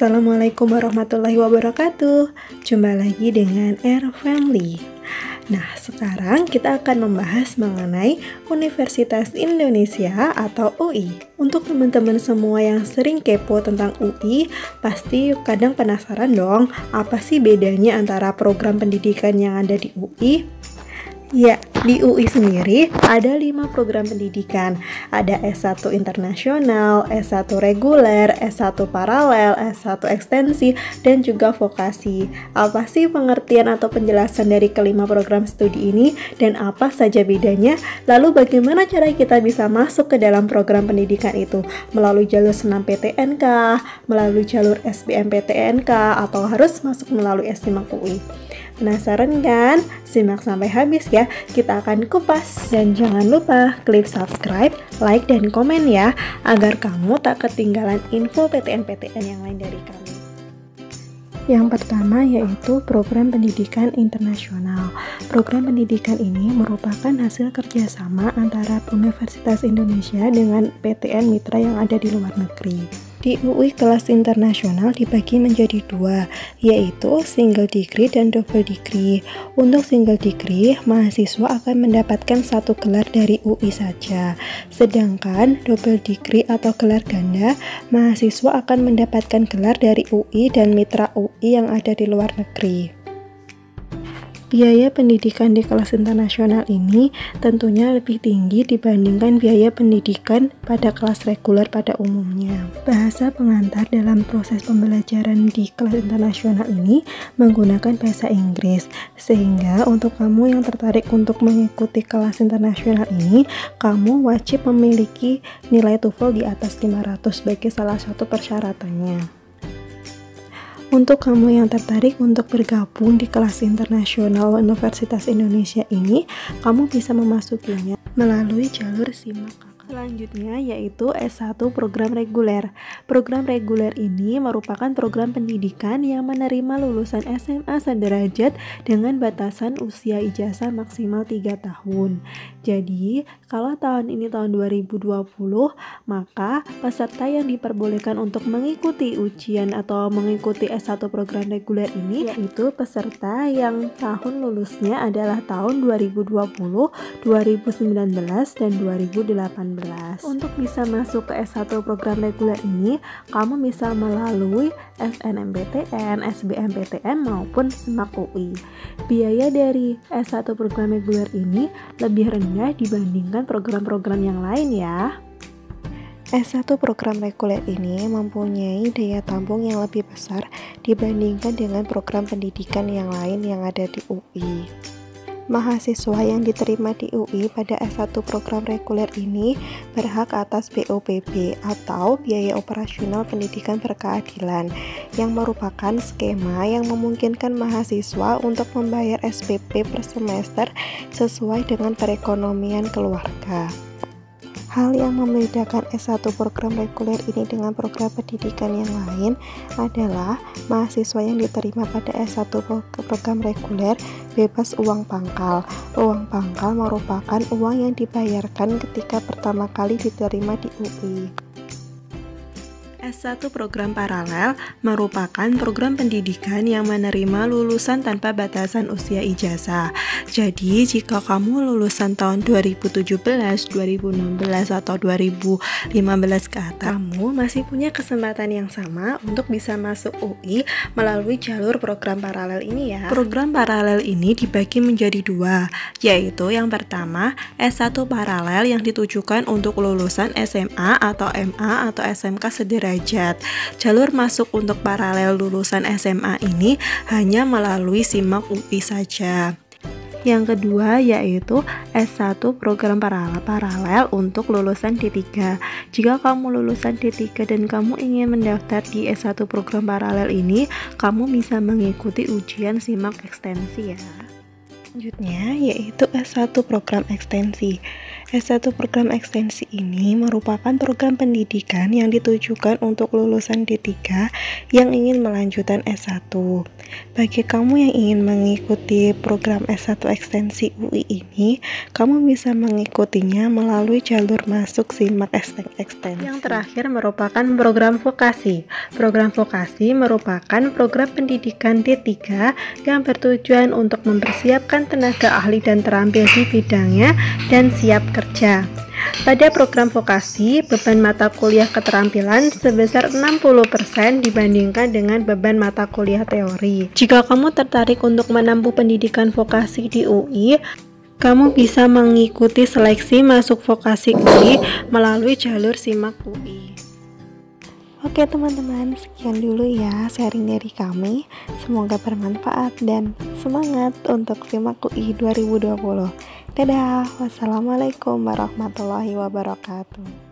Assalamualaikum warahmatullahi wabarakatuh. Jumpa lagi dengan Air Family. Nah, sekarang kita akan membahas mengenai Universitas Indonesia atau UI. Untuk teman-teman semua yang sering kepo tentang UI, pasti kadang penasaran dong, apa sih bedanya antara program pendidikan yang ada di UI? Ya, di UI sendiri ada 5 program pendidikan. Ada S1 internasional, S1 reguler, S1 paralel, S1 ekstensi, dan juga vokasi. Apa sih pengertian atau penjelasan dari kelima program studi ini dan apa saja bedanya? Lalu bagaimana cara kita bisa masuk ke dalam program pendidikan itu? Melalui jalur SNMPTN kah? Melalui jalur SBMPTN kah? Atau harus masuk melalui SIMAK UI? Penasaran kan? Simak sampai habis ya, kita akan kupas. Dan jangan lupa klik subscribe, like, dan komen ya, agar kamu tak ketinggalan info PTN-PTN yang lain dari kami. Yang pertama yaitu program pendidikan internasional. Program pendidikan ini merupakan hasil kerjasama antara Universitas Indonesia dengan PTN mitra yang ada di luar negeri. Di UI kelas internasional dibagi menjadi 2, yaitu single degree dan double degree. Untuk single degree, mahasiswa akan mendapatkan 1 gelar dari UI saja. Sedangkan double degree atau gelar ganda, mahasiswa akan mendapatkan gelar dari UI dan mitra UI yang ada di luar negeri. Biaya pendidikan di kelas internasional ini tentunya lebih tinggi dibandingkan biaya pendidikan pada kelas reguler pada umumnya. Bahasa pengantar dalam proses pembelajaran di kelas internasional ini menggunakan bahasa Inggris, sehingga untuk kamu yang tertarik untuk mengikuti kelas internasional ini, kamu wajib memiliki nilai TOEFL di atas 500 sebagai salah satu persyaratannya. Untuk kamu yang tertarik untuk bergabung di kelas internasional Universitas Indonesia ini, kamu bisa memasukinya melalui jalur SIMAK. Selanjutnya yaitu S1 program reguler. Program reguler ini merupakan program pendidikan yang menerima lulusan SMA sederajat dengan batasan usia ijazah maksimal 3 tahun. Jadi, kalau tahun ini tahun 2020, maka peserta yang diperbolehkan untuk mengikuti ujian atau mengikuti S1 program reguler ini yaitu peserta yang tahun lulusnya adalah tahun 2020, 2019, dan 2018. Untuk bisa masuk ke S1 program reguler ini, kamu bisa melalui SNMPTN, SBMPTN, maupun SIMAK UI. Biaya dari S1 program reguler ini lebih rendah dibandingkan program-program yang lain ya. S1 program reguler ini mempunyai daya tampung yang lebih besar dibandingkan dengan program pendidikan yang lain yang ada di UI. Mahasiswa yang diterima di UI pada S1 program reguler ini berhak atas BOPB atau Biaya Operasional Pendidikan Berkeadilan, yang merupakan skema yang memungkinkan mahasiswa untuk membayar SPP per semester sesuai dengan perekonomian keluarga. Hal yang membedakan S1 program reguler ini dengan program pendidikan yang lain adalah mahasiswa yang diterima pada S1 program reguler bebas uang pangkal. Uang pangkal merupakan uang yang dibayarkan ketika pertama kali diterima di UI. S1 program paralel merupakan program pendidikan yang menerima lulusan tanpa batasan usia ijazah. Jadi, jika kamu lulusan tahun 2017, 2016, atau 2015 ke atas, kamu masih punya kesempatan yang sama untuk bisa masuk UI melalui jalur program paralel ini ya. Program paralel ini dibagi menjadi 2, yaitu yang pertama S1 paralel yang ditujukan untuk lulusan SMA atau MA atau SMK sederajat. Jalur masuk untuk paralel lulusan SMA ini hanya melalui SIMAK UI saja. Yang kedua yaitu S1 program paralel untuk lulusan D3. Jika kamu lulusan D3 dan kamu ingin mendaftar di S1 program paralel ini, kamu bisa mengikuti ujian SIMAK ekstensi ya. Selanjutnya yaitu S1 program ekstensi. S1 program ekstensi ini merupakan program pendidikan yang ditujukan untuk lulusan D3 yang ingin melanjutkan S1. Bagi kamu yang ingin mengikuti program S1 ekstensi UI ini, kamu bisa mengikutinya melalui jalur masuk SIMAK ekstensi. Yang terakhir merupakan program vokasi. Program vokasi merupakan program pendidikan D3 yang bertujuan untuk mempersiapkan tenaga ahli dan terampil di bidangnya dan siap kerja. Pada program vokasi, beban mata kuliah keterampilan sebesar 60% dibandingkan dengan beban mata kuliah teori. Jika kamu tertarik untuk menempuh pendidikan vokasi di UI, kamu bisa mengikuti seleksi masuk vokasi UI melalui jalur SIMAK UI. Oke teman-teman, sekian dulu ya sharing dari kami. Semoga bermanfaat dan semangat untuk SIMAK UI 2020. Dadah, wassalamualaikum warahmatullahi wabarakatuh.